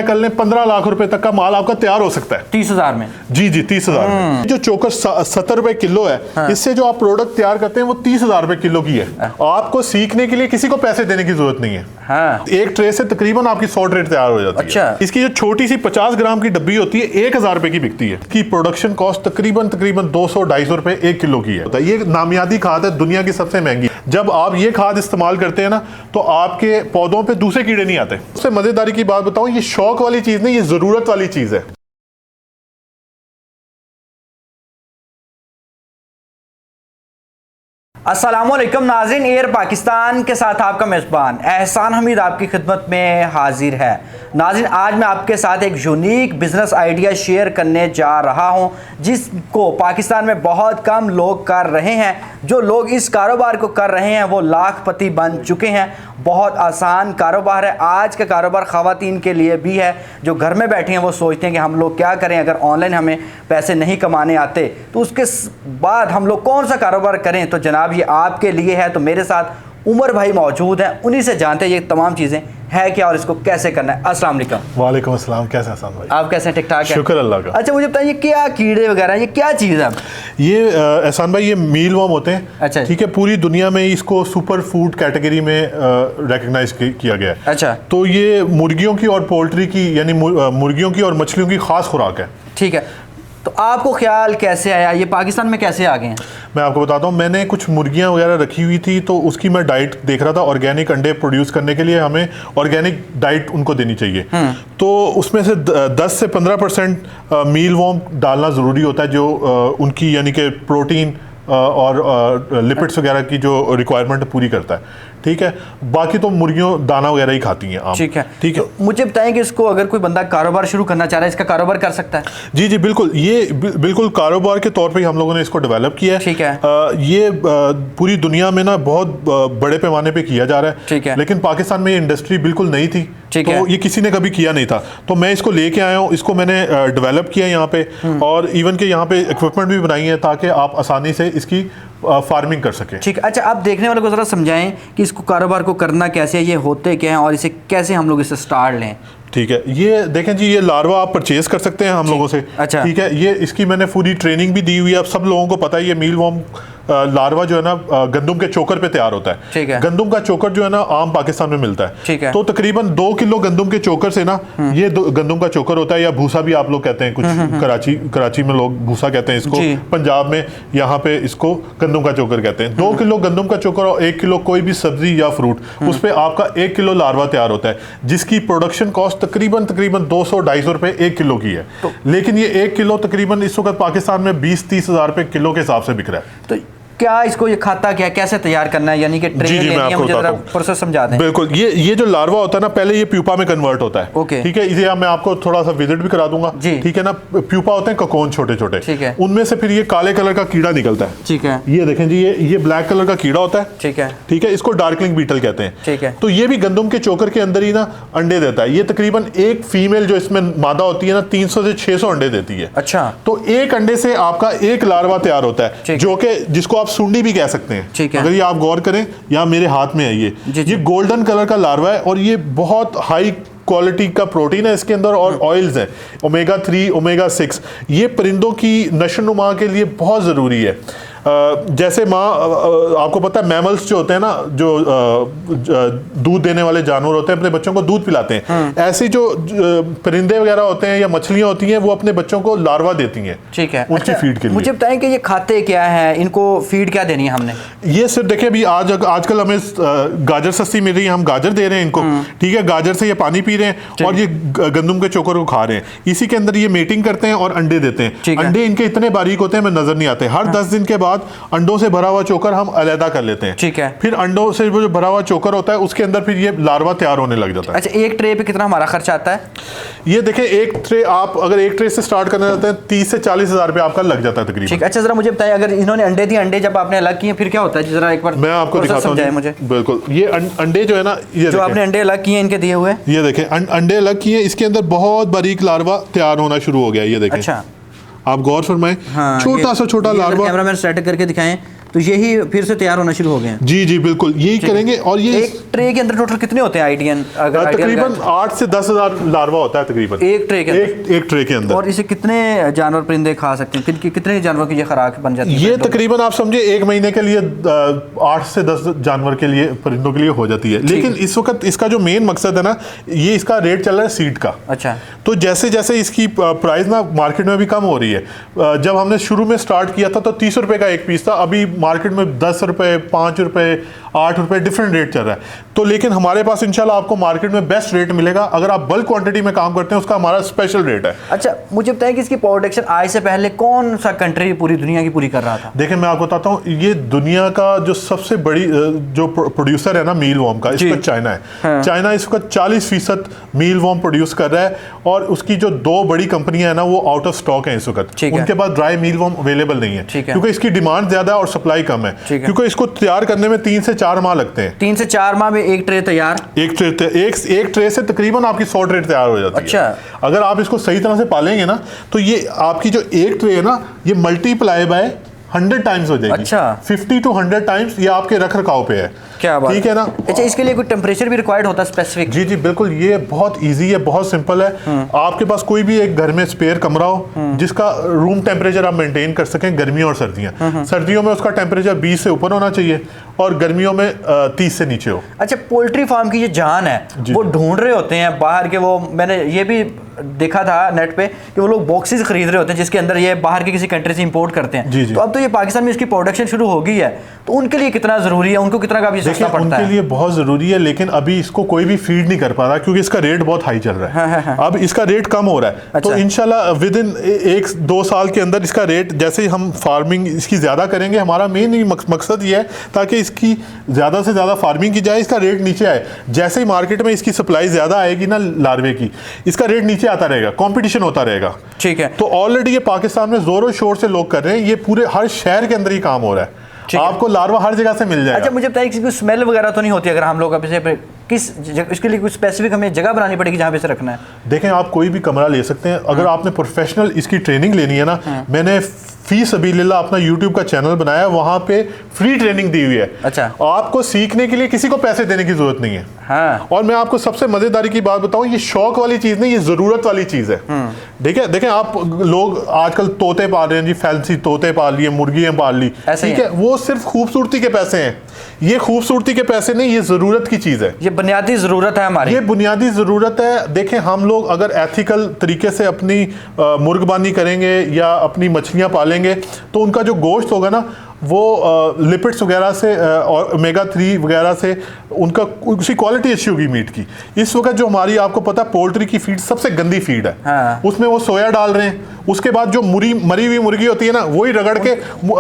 कर लें 15 लाख रुपए तक का माल आपका तैयार हो सकता है 30,000 में। जी 30,000 में। जो चोकर 70 रुपए किलो है, हाँ। इससे जो आप प्रोडक्ट तैयार करते हैं वो 30,000 रुपए किलो की है। आपको सीखने के लिए किसी को पैसे देने की जरूरत नहीं है। हाँ। एक ट्रे से तकरीबन आपकी 100 ट्रे तैयार हो जाती अच्छा। है। इसकी जो छोटी सी 50 ग्राम की डब्बी होती है 1,000 रुपए की बिकती है। की प्रोडक्शन कॉस्ट तकरीबन 200-250 रुपए 1 किलो की है। ये नामियाती खाद है, दुनिया की सबसे महंगी। जब आप ये खाद इस्तेमाल करते हैं ना, तो आपके पौधों पे दूसरे कीड़े नहीं आते। सबसे मजेदारी की बात बताऊं, ये शौक वाली चीज नहीं, ये जरूरत वाली चीज है। अस्सलामुअलैकुम नाज़रीन, एयर पाकिस्तान के साथ आपका मेज़बान एहसान हमीद आपकी खिदमत में हाजिर है। नाज़रीन, आज मैं आपके साथ एक यूनिक बिज़नेस आइडिया शेयर करने जा रहा हूं, जिसको पाकिस्तान में बहुत कम लोग कर रहे हैं। जो लोग इस कारोबार को कर रहे हैं वो लाखपति बन चुके हैं। बहुत आसान कारोबार है। आज का कारोबार ख़वातीन के लिए भी है जो घर में बैठे हैं। वो सोचते हैं कि हम लोग क्या करें, अगर ऑनलाइन हमें पैसे नहीं कमाने आते तो उसके बाद हम लोग कौन सा कारोबार करें। तो जनाब, ये आपके लिए है। तो मेरे साथ उमर भाई मौजूद हैं, उन्हीं से जानते हैं ये तमाम चीज़ें है क्या और इसको कैसे करना है। अस्सलाम वालेकुम। वालेकुम अस्सलाम। कैसे एहसान भाई? आप कैसे हैं? ठीक ठाक है, शुक्र अल्लाह का। अच्छा, मुझे बताइए क्या कीड़े वगैरह, ये क्या चीज़ है? ये एहसान भाई, ये मील वर्म होते हैं। अच्छा। ठीक है, पूरी दुनिया में इसको सुपर फूड कैटेगरी में रिकग्नाइज किया गया है। अच्छा। तो ये मुर्गियों की और पोल्ट्री की, यानी मुर्गियों की और मछलियों की खास खुराक है। ठीक है, तो आपको ख्याल कैसे आया, ये पाकिस्तान में कैसे आ गए हैं? मैं आपको बताता हूँ, मैंने कुछ मुर्गियाँ वगैरह रखी हुई थी, तो उसकी मैं डाइट देख रहा था। ऑर्गेनिक अंडे प्रोड्यूस करने के लिए हमें ऑर्गेनिक डाइट उनको देनी चाहिए। तो उसमें से 10 से 15% मील वर्म डालना ज़रूरी होता है, जो उनकी यानी कि प्रोटीन और लिपिड्स वगैरह की जो रिक्वायरमेंट पूरी करता है। ठीक है, बाकी तो मुर्गियों दाना वगैरह ही खाती हैं। ठीक है, ठीक है। तो मुझे बताएं कि इसको अगर कोई बंदा कारोबार शुरू करना चाह रहा है, इसका कारोबार कर सकता है? जी जी बिल्कुल, ये बिल्कुल कारोबार के तौर पे ही हम लोगों ने इसको डेवलप किया है। ठीक है। ये पूरी दुनिया में ना बहुत बड़े पैमाने पे किया जा रहा है। ठीक है। लेकिन पाकिस्तान में ये इंडस्ट्री बिल्कुल नई थी। ठीक तो है। ये किसी ने कभी किया नहीं था, तो मैं इसको लेके आया हूँ। इसको मैंने डेवलप किया यहाँ पे, और इवन के यहाँ पे इक्विपमेंट भी बनाई है ताकि आप आसानी से इसकी फार्मिंग कर सकें। ठीक है। अच्छा, आप देखने वालों को ज़रा समझाएं कि इसको कारोबार को करना कैसे है, ये होते क्या हैं और इसे कैसे हम लोग इसे स्टार्ट लें। ठीक है, ये देखें जी, ये लार्वा आप परचेज कर सकते हैं हम लोगों से। अच्छा। ठीक है, ये इसकी मैंने पूरी ट्रेनिंग भी दी हुई है। अब सब लोगों को पता है ये मील वर्म लार्वा जो है ना गंदम के चोकर पे तैयार होता है। ठीक है। गंदम का चोकर जो है ना आम पाकिस्तान में मिलता है। ठीक है। तो तकरीबन 2 किलो गंदम के चोकर से ना, ये गंदम का चोकर होता है, या भूसा भी आप लोग कहते हैं। कुछ कराची में लोग भूसा कहते हैं इसको, पंजाब में यहाँ पे इसको गंदम का चोकर कहते हैं। 2 किलो गंदम का चोकर और 1 किलो कोई भी सब्जी या फ्रूट, उस पर आपका 1 किलो लार्वा तैयार होता है, जिसकी प्रोडक्शन कॉस्ट तकरीबन 200-250 रुपए 1 किलो की है। लेकिन ये 1 किलो तकरीबन इस वक्त पाकिस्तान में 20-30 हज़ार रुपए किलो के हिसाब से बिक रहा है। तो क्या इसको ये खाता क्या, कैसे तैयार करना है, यानी कि ट्रेन लेनी है? मुझे जरा प्रोसेस समझा दें। बिल्कुल, ये जो लार्वा होता है ना, पहले ये प्यूपा में कन्वर्ट होता है। ओके। ठीक है, इसे मैं आपको थोड़ा सा विजिट भी करा दूंगा। जी। ठीक है ना, प्यूपा होते हैं ककोन छोटे छोटे। ठीक है। उनमें से फिर ये काले कलर का कीड़ा निकलता है। ठीक है। ये देखें जी, ये ब्लैक कलर का कीड़ा होता है। ठीक है। ठीक है, इसको डार्कलिंग बीटल कहते हैं। ठीक है। तो ये भी गंदम के चोकर के अंदर ही ना अंडे देता है। ये तकरीबन एक फीमेल जो इसमें मादा होती है ना, 300 से 600 अंडे देती है। अच्छा। तो एक अंडे से आपका एक लार्वा तैयार होता है, जो कि जिसको आप सुंडी भी कह सकते हैं। ठीक है। अगर ये आप गौर करें, यहाँ मेरे हाथ में है ये गोल्डन कलर का लार्वा है, और ये बहुत हाई क्वालिटी का प्रोटीन है इसके अंदर, और ऑयल्स हैं ओमेगा 3 ओमेगा 6। ये परिंदों की नशोनुमा के लिए बहुत ज़रूरी है। जैसे आपको पता है मैमल्स जो होते हैं ना, जो दूध देने वाले जानवर होते हैं, अपने बच्चों को दूध पिलाते हैं। ऐसे जो परिंदे वगैरह होते हैं या मछलियां होती हैं, वो अपने बच्चों को लार्वा देती हैं। ठीक है। उनकी फीड के लिए। मुझे बताएं कि ये खाते क्या है, इनको फीड क्या देनी है हमने? ये सिर्फ देखिए, अभी आजकल हमें गाजर सस्ती मिल रही है, हम गाजर दे रहे हैं इनको। ठीक है, गाजर से ये पानी पी रहे हैं और ये गंदम के चोकर को खा रहे हैं। इसी के अंदर ये मीटिंग करते हैं और अंडे देते हैं। अंडे इनके इतने बारीक होते हैं, हमें नजर नहीं आते। हर 10 दिन के बाद अंडों से भरा हुआ चोकर हम अलग कर लेते हैं। ठीक है। फिर अंडों से जो भरा हुआ चोकर होता है, उसके अंदर फिर ये लार्वा तैयार होने लग जाता है। अच्छा, एक ट्रे पे कितना हमारा खर्च आता है? ये देखें, एक ट्रे आप अगर एक ट्रे से स्टार्ट करना चाहते हैं, 30 से 40 हज़ार रुपये आपका लग जाता है तकरीबन। ठीक। अच्छा, जरा मुझे बताइए, अगर इन्होंने अंडे दिए, अंडे जब आपने अलग किए फिर क्या होता है? जरा एक बार मैं आपको दिखाता हूं मुझे। बिल्कुल, ये अंडे जो है ना, ये जो आपने अंडे अलग किए इनके दिए हुए, ये देखें अंडे अलग किए, इसके अंदर बहुत बारीक लार्वा तैयार होना शुरू हो गया। ये देखें। अच्छा, आप गौर फरमाएं, छोटा सा छोटा लार्वा। कैमरामैन सेट करके दिखाएं, तो यही फिर से तैयार होना शुरू हो गए हैं। जी जी बिल्कुल यही करेंगे। और ये एक ट्रे के अंदर टोटल कितने होते हैं आइडियन? तकरीबन 8 से 10 हज़ार लार्वा होता है तकरीबन एक ट्रे के अंदर। एक ट्रे के अंदर। और इसे कितने जानवर परिंदे खा सकते हैं? कितने जानवर की ये खुराक बन जाती है? ये तकरीबन आप समझे 1 महीने के लिए 8 से 10 जानवर के लिए, परिंदों के लिए हो जाती है। लेकिन इस वक्त इसका जो मेन मकसद है ना, ये इसका रेट चल रहा है सीड का। अच्छा। तो जैसे जैसे इसकी प्राइस ना मार्केट में भी कम हो रही है। जब हमने शुरू में स्टार्ट किया था तो 30 रुपए का एक पीस था, अभी मार्केट में 10 रुपए, 5 रुपए, 8 रुपए डिफरेंट रेट चल रहा है। तो लेकिन हमारे पास इंशाल्लाह आपको मार्केट में बेस्ट रेट मिलेगा अगर आप बल्क क्वांटिटी में काम करते हैं, उसका हमारा स्पेशल रेट है। अच्छा, मुझे बताएं कि इसकी प्रोडक्शन आज से पहले कौन सा कंट्री पूरी दुनिया की पूरी कर रहा था? देखिए मैं आपको बताता हूँ, ये दुनिया का जो सबसे बड़ी जो प्रोड्यूसर है ना मील वॉर्म का, इसका चाइना है। हाँ। चाइना इसका 40% मील वॉर्म प्रोड्यूस कर रहा है और उसकी जो 2 बड़ी कंपनियां है ना वो आउट ऑफ स्टॉक है इस वक्त। उनके पास ड्राई मील वॉर्म अवेलेबल नहीं है क्योंकि इसकी डिमांड ज्यादा है और सप्लाई कम है। क्योंकि इसको तैयार करने में 3 से 4 माह लगते हैं। 3 से 4 माह में एक ट्रे तैयार? एक ट्रे से तकरीबन आपकी 100 ट्रे तैयार हो जाती है। अच्छा। अगर आप इसको सही तरह से पालेंगे ना तो ये आपकी जो एक ट्रे है ना ये मल्टीप्लाई बाय 100 टाइम्स हो जाएगी। अच्छा। 50 to 100 टाइम्स ये आपके रख रखाव पे है। क्या बात, ठीक है ना? अच्छा, इसके लिए कोई टेम्परेचर भी रिक्वायर्ड होता है स्पेसिफिक? जी जी बिल्कुल, ये बहुत इजी है, बहुत सिंपल है। आपके पास कोई भी एक घर में स्पेयर कमरा हो जिसका रूम टेम्परेचर आप मेंटेन कर सकें, गर्मियों और सर्दियां। सर्दियों में उसका टेम्परेचर 20 से ऊपर होना चाहिए और गर्मियों में 30 से नीचे हो। अच्छा, पोल्ट्री फार्म की जो जान है वो ढूंढ रहे होते हैं बाहर के, वो मैंने ये भी देखा था नेट पे कि वो लोग बॉक्सेस खरीद रहे होते हैं जिसके अंदर ये बाहर की किसी कंट्री से इंपोर्ट करते हैं। तो अब तो ये पाकिस्तान में इसकी प्रोडक्शन शुरू हो गई है, तो उनके लिए कितना जरूरी है, उनको कितना का भी सस्ता पड़ता है? उनके लिए बहुत जरूरी है, लेकिन अभी इसको कोई भी फीड नहीं कर पा रहा क्योंकि इसका रेट बहुत हाई चल रहा है। अब इसका रेट कम हो रहा है। अच्छा। तो इंशाल्लाह विद इन 1-2 साल के अंदर इसका रेट, जैसे ही हम फार्मिंग इसकी ज्यादा करेंगे, हमारा मेन मकसद ये है ताकि इसकी ज्यादा से ज्यादा फार्मिंग की जाए, इसका रेट नीचे आए। जैसे ही मार्केट में इसकी सप्लाई ज्यादा आएगी ना लार्वे की, इसका रेट नीचे आता रहेगा, कंपटीशन होता रहेगा। ठीक है। तो ऑलरेडी ये पाकिस्तान में जोरों शोर से लोग कर रहे हैं, ये पूरे हर शहर के अंदर ही काम हो रहा है। आपको लार्वा हर जगह से मिल जाएगा। अच्छा, मुझे बताइए किसी स्मेल वगैरह तो नहीं होती अगर हम लोग अब इसे इसके लिए कुछ स्पेसिफिक हमें जगह बनानी पड़ेगी जहाँ पे इसे रखना है? देखें, आप कोई भी कमरा ले सकते हैं अगर आपने प्रोफेशनल इसकी ट्रेनिंग लेनी है ना। मैंने फी सबीलिल्लाह अपना YouTube का चैनल बनाया है, वहां पे फ्री ट्रेनिंग दी हुई है। अच्छा। आपको सीखने के लिए किसी को पैसे देने की जरूरत नहीं है। हाँ। और मैं आपको सबसे मजेदारी की बात बताऊं, ये शौक वाली चीज नहीं, ये जरूरत वाली चीज है। ठीक है, देखें आप लोग आजकल तोते पाल रहे हैं जी, फैंसी तोते पाल लिए, मुर्गियां पाल ली, ठीक है, वो सिर्फ खूबसूरती के पैसे हैं। ये खूबसूरती के पैसे नहीं, ये जरूरत की चीज है, ये बुनियादी जरूरत है हमारी, ये बुनियादी जरूरत है। देखें, हम लोग अगर एथिकल तरीके से अपनी मुर्गबानी करेंगे या अपनी मछलियां पालेंगे तो उनका जो गोश्त होगा ना वो लिपिड्स वगैरह से और ओमेगा 3 वगैरह से उनका उसकी क्वालिटी अच्छी होगी मीट की। इस वक्त जो हमारी, आपको पता है, पोल्ट्री की फीड सबसे गंदी फीड है। हाँ। उसमें वो सोया डाल रहे हैं, उसके बाद जो मरी हुई मुर्गी होती है ना, वही रगड़ के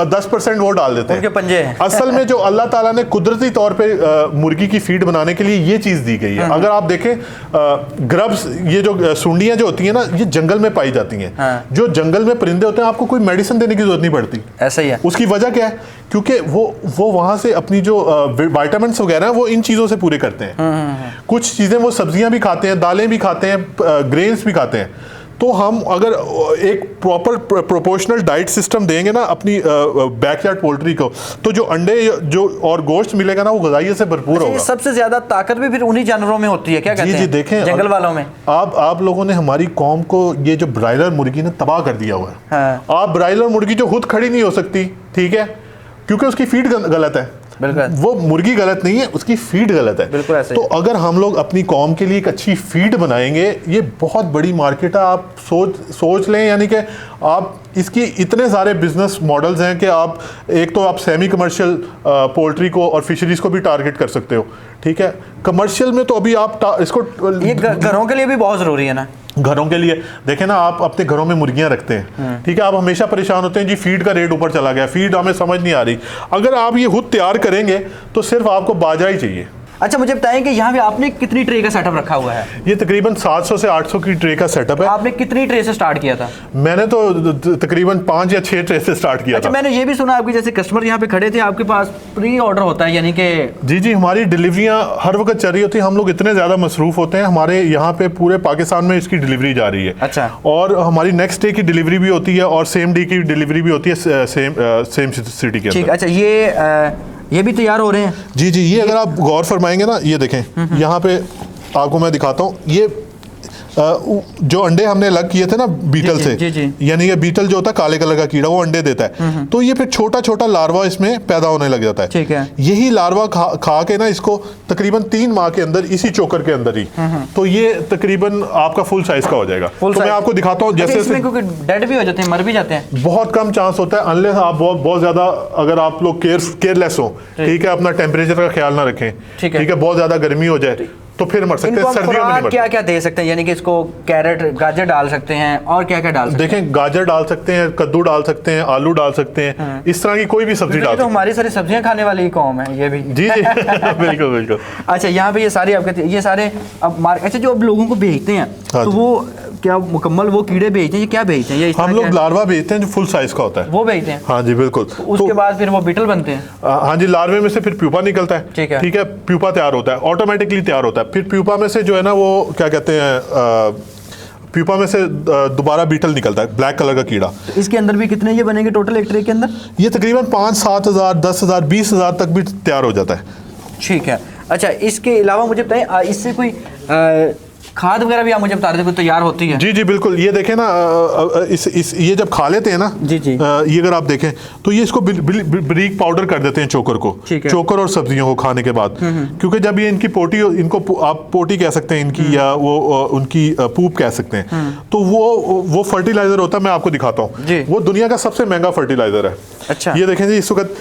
10% वो डाल देते हैं, उनके पंजे। असल में जो अल्लाह ताला ने कुदरती तौर पे मुर्गी की फीड बनाने के लिए ये चीज दी गई है। अगर आप देखें ग्रब्स, ये जो सुंडियां जो होती है ना, ये जंगल में पाई जाती हैं। हाँ। जो जंगल में परिंदे होते हैं, आपको कोई मेडिसिन देने की जरूरत नहीं पड़ती। ऐसा ही है। उसकी वजह क्या है? क्योंकि वो वहां से अपनी जो विटामिन्स वगैरह वो इन चीजों से पूरे करते हैं। कुछ चीजें वो सब्जियां भी खाते हैं, दालें भी खाते हैं, ग्रेन्स भी खाते हैं। तो हम अगर एक प्रॉपर प्रोपोर्शनल डाइट सिस्टम देंगे ना अपनी बैकयार्ड पोल्ट्री को, तो जो अंडे जो और गोश्त मिलेगा ना, वो ग़िज़ाइयत से भरपूर होगा। सबसे ज्यादा ताकत भी फिर उन्हीं जानवरों में होती है, क्या कहते हैं? जी देखें, जंगल वालों में। आप लोगों ने हमारी कौम को ये जो ब्रायलर मुर्गी ने तबाह कर दिया हुआ है। हाँ। आप ब्रायलर मुर्गी जो खुद खड़ी नहीं हो सकती, ठीक है, क्योंकि उसकी फीड गलत है। वो मुर्गी गलत नहीं है, उसकी फीड गलत है। बिल्कुल ऐसे। तो अगर हम लोग अपनी कौम के लिए एक अच्छी फीड बनाएंगे, ये बहुत बड़ी मार्केट है। आप सोच लें, यानी कि आप इसकी इतने सारे बिजनेस मॉडल्स हैं कि आप एक तो आप सेमी कमर्शियल पोल्ट्री को और फिशरीज को भी टारगेट कर सकते हो। ठीक है, कमर्शियल में तो अभी आप इसको, ये घरों के लिए भी बहुत जरूरी है ना। घरों के लिए देखें ना, आप अपने घरों में मुर्गियां रखते हैं, ठीक है, आप हमेशा परेशान होते हैं जी फीड का रेट ऊपर चला गया, फीड हमें समझ नहीं आ रही। अगर आप ये खुद तैयार करेंगे तो सिर्फ आपको बाजरा ही चाहिए। अच्छा मुझे बताएं कि यहाँ पे आपने कितनी ट्रे का सेटअप रखा हुआ है? ये तकरीबन 700 से 800 की ट्रे का सेटअप है। आपने कितनी ट्रे से स्टार्ट किया था? मैंने तो तकरीबन 5 या 6 ट्रे से स्टार्ट किया था। मैंने ये भी सुना आपके जैसे कस्टमर यहाँ पे खड़े थे, आपके पास प्री ऑर्डर होता है, यानी कि जी हमारी डिलीवरियाँ हर वक्त चल रही होती है। हम लोग इतने ज़्यादा मसरूफ होते हैं, हमारे यहाँ पे पूरे पाकिस्तान में इसकी डिलीवरी जा रही है। अच्छा। और हमारी नेक्स्ट डे की डिलीवरी भी होती है और सेम डे की डिलीवरी भी होती है सेम सिटी के अंदर। अच्छा ये भी तैयार हो रहे हैं? जी ये अगर आप गौर फरमाएंगे ना, ये देखें यहाँ पे आपको मैं दिखाता हूँ। ये जो अंडे हमने अलग किए थे ना बीटल से, यानी ये बीटल जो होता है काले कलर का कीड़ा, वो अंडे देता है, तो ये फिर छोटा छोटा लार्वा इसमें पैदा होने लग जाता है। ठीक है। यही लार्वा खा के ना इसको तकरीबन 3 माह के अंदर इसी चोकर के अंदर ही, तो ये तकरीबन आपका फुल साइज का हो जाएगा। तो मैं आपको दिखाता हूँ। जैसे इसमें क्योंकि डेड भी हो जाते हैं, मर भी जाते हैं, बहुत कम चांस होता है, अनलेस आप बहुत ज्यादा अगर आप लोग केयरलेस हो, ठीक है, अपना टेम्परेचर का ख्याल ना रखें, ठीक है, बहुत ज्यादा गर्मी हो जाए तो फिर मर सकते हैं। सर्दियों में नहीं मरते। क्या क्या दे सकते हैं, यानी कि इसको कैरेट गाजर डाल सकते हैं, और क्या क्या डाल सकते हैं? देखें, गाजर डाल सकते हैं, कद्दू डाल सकते हैं, आलू डाल सकते हैं, इस तरह की कोई भी सब्जी डाल सकते हैं। तो हमारी सारी सब्जियां खाने वाली ही कौम है ये भी। जी बिल्कुल। अच्छा यहाँ पे ये सारे आपके ये सारे अब अच्छा जो अब लोगों को भेजते हैं तो वो क्या मुकम्मल वो कीड़े भेजते हैं, ये क्या भेजते हैं? ये हम लोग लार्वा भेजते हैं जो फुल साइज का होता है, वो भेजते हैं। हाँ जी बिल्कुल। उसके बाद फिर वो बीटल बनते हैं। हाँ जी, लार्वे में से फिर प्यूपा निकलता है। ठीक है, प्यूपा तैयार होता है, ऑटोमेटिकली तैयार होता है। फिर प्यूपा में से जो है ना वो क्या कहते हैं, प्यूपा में से दोबारा बीटल निकलता है, ब्लैक कलर का कीड़ा। इसके अंदर भी कितने ये बनेंगे टोटल एक ट्रे के अंदर? ये तकरीबन 5-7 हज़ार, 10 हज़ार, 20 हज़ार तक भी तैयार हो जाता है। ठीक है। अच्छा इसके अलावा मुझे बताएं, इससे कोई खाद वगैरह भी आप मुझे बता रहे थे कोई तैयार होती है? जी बिल्कुल। ये देखें ना, ये जब खा लेते हैं ना, ये अगर आप देखें तो ये इसको बारीक पाउडर कर देते हैं चोकर को, चोकर और सब्जियों को खाने के बाद, क्योंकि जब ये इनकी पोटी, इनको आप पोटी कह सकते हैं इनकी, या वो उनकी पूप कह सकते हैं, तो वो फर्टिलाइजर होता है। मैं आपको दिखाता हूँ, वो दुनिया का सबसे महंगा फर्टिलाइजर है। अच्छा। ये देखें जी, इस वक्त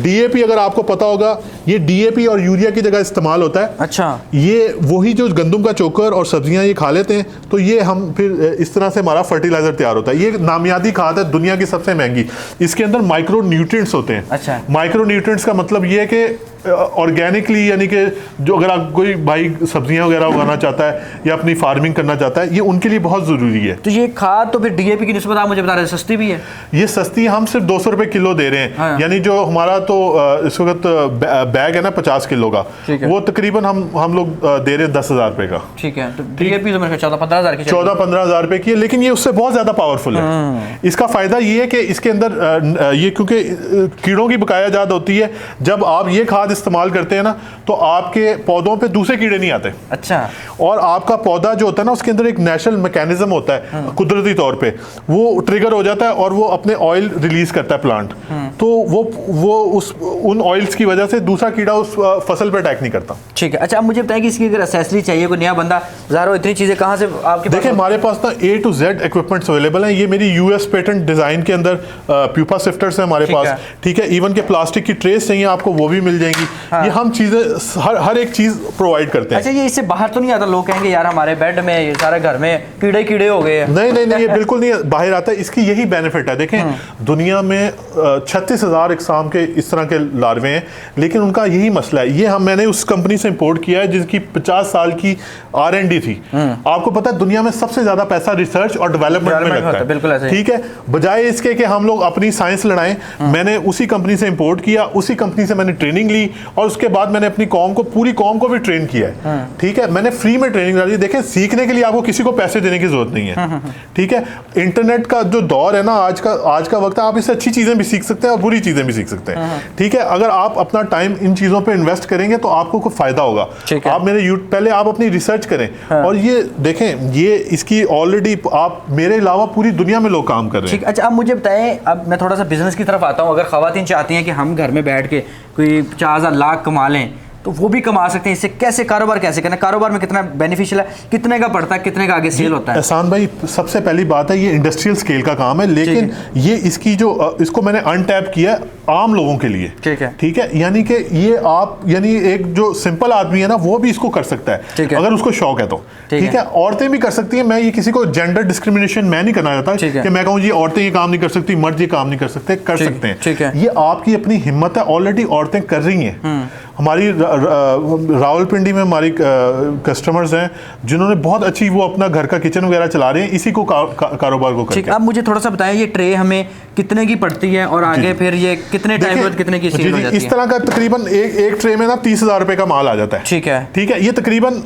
डीएपी, अगर आपको पता होगा, ये डीएपी और यूरिया की जगह इस्तेमाल होता है। अच्छा। ये वही जो गंदम का चोकर और सब्जियां ये खा लेते हैं, तो ये हम फिर इस तरह से हमारा फर्टिलाइजर तैयार होता है। ये नामियाती खाद है, दुनिया की सबसे महंगी। इसके अंदर माइक्रो न्यूट्रिएंट्स होते हैं। अच्छा। माइक्रो न्यूट्रिएंट्स का मतलब ये है कि ऑर्गेनिकली, यानी कि जो अगर आप कोई भाई सब्जियां वगैरह उगाना चाहता है या अपनी फार्मिंग करना चाहता है, ये उनके लिए बहुत ज़रूरी है। तो ये खाद तो फिर डीएपी की निस्बत आप मुझे बता रहे हैं सस्ती भी है? ये सस्ती, हम सिर्फ 200 रुपये किलो दे रहे हैं। हाँ। यानी जो हमारा तो इस वक्त बैग है ना 50 किलो का, वो तकरीबन हम लोग दे रहे हैं 10,000 रुपये का। ठीक है। तो डीएपी तो मेरे 14-15 हज़ार की, 14-15 हज़ार रुपये की है, लेकिन ये उससे बहुत ज़्यादा पावरफुल है। इसका फ़ायदा ये है कि इसके अंदर ये क्योंकि कीड़ों की बकाया जात होती है, जब आप ये खाद इस्तेमाल करते हैं ना, तो आपके पौधों पे दूसरे कीड़े नहीं आते। अच्छा। और आपका पौधा जो होता है ना, उसके अंदर एक नेचुरल मैकेनिज्म होता है, कुदरती तौर पे वो ट्रिगर हो जाता है और वो अपने ऑयल रिलीज करता है प्लांट, तो वो उन ऑयल्स की वजह से दूसरा कीड़ा उस फसल पे अटैक नहीं करता। ठीक है। अच्छा, अब मुझे बताएं कि इसकी अगर एक्सेसरी चाहिए, कोई नया बंदा ज़ारो इतनी चीज़ें कहाँ से आपके पास? देखिए, हमारे पास ना A to Z equipments available हैं। ये मेरी US पेटेंट डिज़ाइन के अंदर प्यूपा सिफ्टर्स है हमारे पास, ठीक है। इवन के प्लास्टिक की ट्रेस चाहिए आपको, वो भी मिल जाएंगी। हाँ। ये हम चीज़ें हर एक चीज़ प्रोवाइड करते हैं। अच्छा, ये इससे बाहर तो नहीं आता? लोग कहेंगे यार हमारे बेड में, ये सारे घर में कीड़े कीड़े हो गए हैं। नहीं, ये बिल्कुल नहीं बाहर आता है। इसकी यही बेनिफिट है। देखें, दुनिया में 36,000 इकसाम के इस तरह के लार्वे हैं, लेकिन उनका यही मसला है। ये मैंने उस कंपनी से इंपोर्ट किया है जिसकी 50 साल की R&D थी। आपको पता है दुनिया में सबसे ज्यादा पैसा रिसर्च और डेवलपमेंट में लगता है। बिल्कुल ऐसे, ठीक है। बजाय इसके कि हम लोग अपनी साइंस लड़ाएं, मैंने उसी कंपनी से इंपोर्ट किया, उसी कंपनी से मैंने ट्रेनिंग ली, और उसके बाद मैंने अपनी पूरी कौम को भी ट्रेन किया है। ठीक है, मैंने फ्री में ट्रेनिंग डाली। देखें, सीखने के लिए आपको किसी को पैसे देने की जरूरत नहीं है। ठीक है, इंटरनेट का जो दौर है ना, आज का वक्त है, आप इससे अच्छी चीजें भी सीख सकते हैं और बुरी चीजें भी सीख सकते हैं। ठीक है, अगर आप अपना टाइम इन चीजों पे इन्वेस्ट करेंगे तो आपको कोई फायदा होगा। आप पहले आप अपनी रिसर्च करें, और ये देखें, ये इसकी ऑलरेडी आप मेरे अलावा पूरी दुनिया में लोग काम कर रहे हैं। अच्छा, अब मुझे बताएं, अब मैं थोड़ा सा बिजनेस की तरफ आता हूँ। अगर खवातीन चाहती हैं कि हम घर में बैठ के कोई 50,000 लाख कमा लें, तो वो भी कमा सकते हैं। इससे कैसे कारोबार कैसे करना, कारोबार में कितना बेनिफिशियल है, कितने का पड़ता है, कितने का आगे सेल होता है? एहसान भाई, सबसे पहली बात है, ये इंडस्ट्रियल स्केल का काम है, लेकिन ये इसको मैंने अनटैप किया आम लोगों के लिए। ठीक है, यानी कि ये यानी एक जो सिंपल आदमी है ना, वो भी इसको कर सकता है अगर उसको शौक है तो। ठीक है, औरतें भी कर सकती हैं। मैं ये किसी को जेंडर डिस्क्रिमिनेशन मैं नहीं करना चाहता कि मैं कहूँ जी औरतें ये काम नहीं कर सकती, मर्द ये काम नहीं कर सकते, कर सकते हैं। ये आपकी अपनी हिम्मत है, ऑलरेडी औरतें कर रही हैं। हमारी रावलपिंडी में हमारी कस्टमर्स हैं जिन्होंने बहुत अच्छी वो अपना घर का किचन वगैरह चला रहे हैं इसी को कारोबार को ठीक। अब मुझे थोड़ा सा बताएं ये ट्रे हमें कितने की पड़ती है और आगे फिर ये कितने टाइम बाद कितने की सेल हो जाती है? इस तरह का तकरीबन एक ट्रे में ना 30,000 रुपए का माल आ जाता है। ठीक है, ठीक है। ये तकरीबन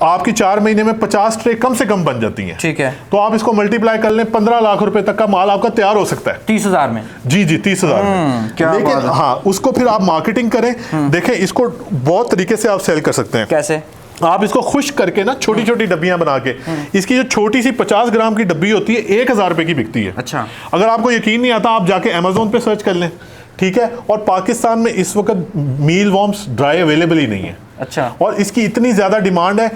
आपकी 4 महीने में 50 ट्रे कम से कम बन जाती हैं। ठीक है। तो आप इसको मल्टीप्लाई कर लें, 15 लाख रुपए तक का माल आपका तैयार हो सकता है 30,000 में। जी 30,000 में। लेकिन हाँ, उसको फिर आप मार्केटिंग करें। देखें, इसको बहुत तरीके से आप सेल कर सकते हैं। कैसे? आप इसको खुश करके ना छोटी छोटी डब्बियां बना के, इसकी जो छोटी सी 50 ग्राम की डब्बी होती है 1,000 रुपए की बिकती है। अच्छा। अगर आपको यकीन नहीं आता आप जाके अमेजोन पे सर्च कर लें। ठीक है। और पाकिस्तान में इस वक्त मील वॉर्म्स ड्राई अवेलेबल ही नहीं है। अच्छा। और इसकी इतनी ज्यादा डिमांड है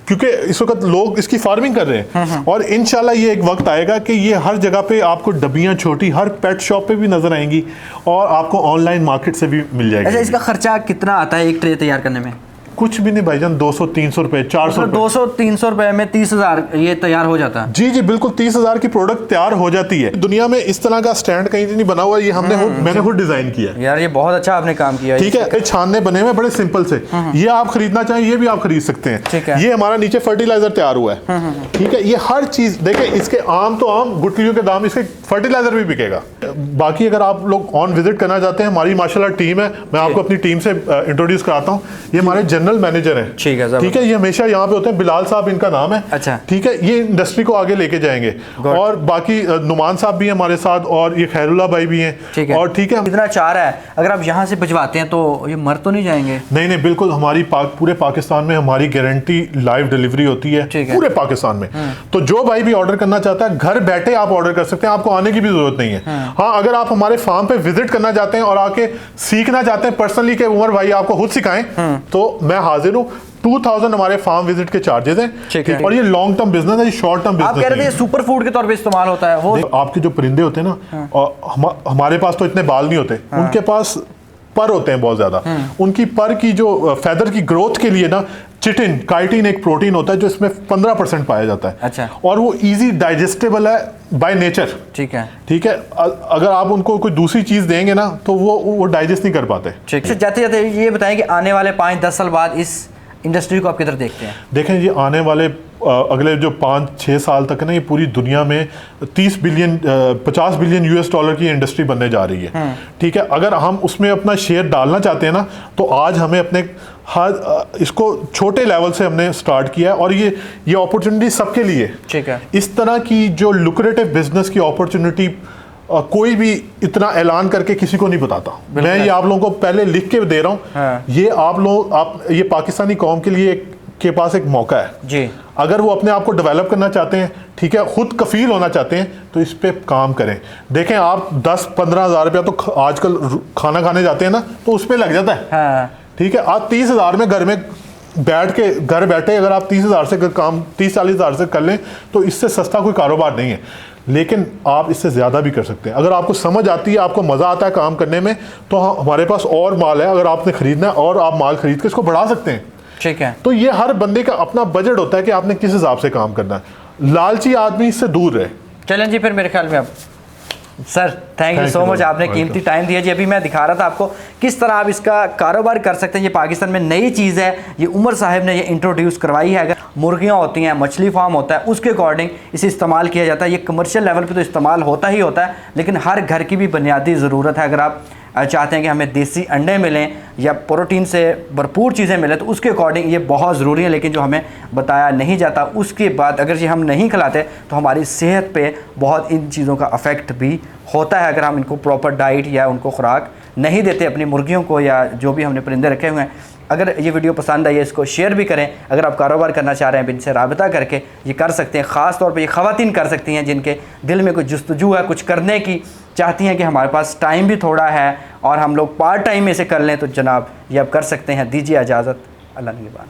क्योंकि इस वक्त लोग इसकी फार्मिंग कर रहे हैं। और इंशाल्लाह ये एक वक्त आएगा कि ये हर जगह पे आपको डब्बियां छोटी हर पेट शॉप पे भी नजर आएंगी और आपको ऑनलाइन मार्केट से भी मिल जाएगी। अच्छा, इसका खर्चा कितना आता है एक ट्रे तैयार करने में? कुछ भी नहीं भाईजान, 200-300 रुपए, 400 200-300 रुपए में 30,000 ये तैयार हो जाता है। जी बिल्कुल, 30,000 की प्रोडक्ट तैयार हो जाती है। दुनिया में इस तरह का स्टैंड कहीं नहीं बना हुआ, ये मैंने खुद डिजाइन किया है। यार ये बहुत अच्छा आपने काम किया। ठीक है। ये छानने बने हुए बड़े सिंपल से, ये आप खरीदना चाहें ये भी आप खरीद सकते हैं। ठीक है। ये हमारा नीचे फर्टिलाइजर तैयार हुआ है। ठीक है। ये हर चीज देखें, इसके आम तो आम गुटलियों के दाम, इसके फर्टिलाइजर भी बिकेगा। बाकी अगर आप लोग ऑन विजिट करना चाहते हैं, हमारी माशाल्लाह टीम है, मैं आपको अपनी टीम से इंट्रोड्यूस कराता हूँ। ये हमारे जनरल मैनेजर हैं। ठीक है। ये हमेशा यहाँ पे होते हैं, बिलाल साहब इनका नाम है। अच्छा। ठीक है। ये इंडस्ट्री को आगे लेके जाएंगे। और बाकी नुमान साहब भी हैं हमारे साथ, और ये खैरुल्लाह भाई भी हैं। ठीक है। और ठीक है, इतना चार है, अगर आप यहाँ से भिजवाते हैं तो ये मर तो नहीं जाएंगे? नहीं बिल्कुल, हमारी पूरे पाकिस्तान में हमारी गारंटी लाइव डिलीवरी होती है पूरे पाकिस्तान में। तो जो भाई भी ऑर्डर करना चाहता है घर बैठे आप ऑर्डर कर सकते हैं, आपको आने की भी जरूरत नहीं है। हाँ, अगर आप हमारे फार्म पे विजिट करना चाहते हैं और आके सीखना चाहते हैं पर्सनली कि उमर भाई आपको खुद सिखाएं, तो मैं हाजिर हूँ। 2000 हमारे फार्म विजिट के चार्जेस हैं। और ये लॉन्ग टर्म बिजनेस है, ये शॉर्ट टर्म बिजनेस। आप कह रहे थे सुपर फूड के तौर पे इस्तेमाल होता है वो? आपके जो परिंदे होते हैं ना, हमारे पास तो इतने बाल नहीं होते, उनके पास पर होते हैं बहुत ज्यादा। उनकी पर की जो फेदर की ग्रोथ के लिए ना चिटिन काइटिन एक प्रोटीन होता है जो इसमें 15% पाया जाता है। अच्छा। और वो इजी डाइजेस्टेबल है बाय नेचर। ठीक है। ठीक है। अगर आप उनको कोई दूसरी चीज देंगे ना तो वो डाइजेस्ट नहीं कर पाते। ठीक है। जाते जाते ये बताएं कि आने वाले 5-10 साल बाद इस इंडस्ट्री को आप किधर देखते हैं? देखें, ये आने वाले अगले जो 5-6 साल तक है ना, ये पूरी दुनिया में 50 बिलियन US डॉलर की इंडस्ट्री बनने जा रही है। ठीक है। अगर हम उसमें अपना शेयर डालना चाहते हैं ना, तो आज हमें अपने इसको छोटे लेवल से हमने स्टार्ट किया है और ये अपॉर्चुनिटी सबके लिए। ठीक है। इस तरह की जो लुक्रेटिव बिजनेस की अपॉर्चुनिटी कोई भी इतना ऐलान करके किसी को नहीं बताता। मैं ये आप लोगों को पहले लिख के दे रहा हूँ। हाँ। ये ये पाकिस्तानी कौम के लिए के पास एक मौका है जी। अगर वो अपने आप को डेवलप करना चाहते हैं, ठीक है, खुद कफील होना चाहते हैं, तो इस पे काम करें। देखें, आप 10-15 हज़ार रुपया तो आजकल खाना खाने जाते हैं ना, तो उस पर लग जाता है। हाँ। ठीक है। आप 30,000 में घर बैठे अगर आप 30,000 से काम 30-40 हज़ार से कर लें तो इससे सस्ता कोई कारोबार नहीं है। लेकिन आप इससे ज़्यादा भी कर सकते हैं। अगर आपको समझ आती है, आपको मज़ा आता है काम करने में, तो हमारे पास और माल है। अगर आपने खरीदना है और आप माल खरीद के इसको बढ़ा सकते हैं। ठीक है। तो ये हर बंदे का अपना बजट होता है कि आपने किस हिसाब से काम करना है। लालची आदमी इससे दूर रहे। चलें जी, फिर मेरे ख्याल में अब sir thank you so much, आपने कीमती टाइम दिया जी। अभी मैं दिखा रहा था आपको किस तरह आप इसका कारोबार कर सकते हैं। ये पाकिस्तान में नई चीज़ है, ये उमर साहब ने ये इंट्रोड्यूस करवाई है। अगर मुर्गियाँ होती हैं, मछली फार्म होता है, उसके अकॉर्डिंग इसे इस्तेमाल किया जाता है। ये कमर्शियल लेवल पे तो इस्तेमाल होता ही होता है, लेकिन हर घर की भी बुनियादी ज़रूरत है। अगर आप चाहते हैं कि हमें देसी अंडे मिलें या प्रोटीन से भरपूर चीज़ें मिलें, तो उसके अकॉर्डिंग ये बहुत ज़रूरी है। लेकिन जो हमें बताया नहीं जाता, उसके बाद अगर ये हम नहीं खिलाते तो हमारी सेहत पे बहुत इन चीज़ों का अफेक्ट भी होता है। अगर हम इनको प्रॉपर डाइट या उनको खुराक नहीं देते अपनी मुर्गियों को या जो भी हमने परिंदे रखे हुए हैं। अगर ये वीडियो पसंद आई है, इसको शेयर भी करें। अगर आप कारोबार करना चाह रहे हैं, इनसे राबिता करके ये कर सकते हैं। ख़ास तौर पे ये ख़वातीन कर सकती हैं जिनके दिल में कुछ जुस्तजू है, कुछ करने की चाहती हैं कि हमारे पास टाइम भी थोड़ा है और हम लोग पार्ट टाइम में इसे कर लें, तो जनाब ये आप कर सकते हैं। दीजिए इजाज़त, अल्लाह निगहबान।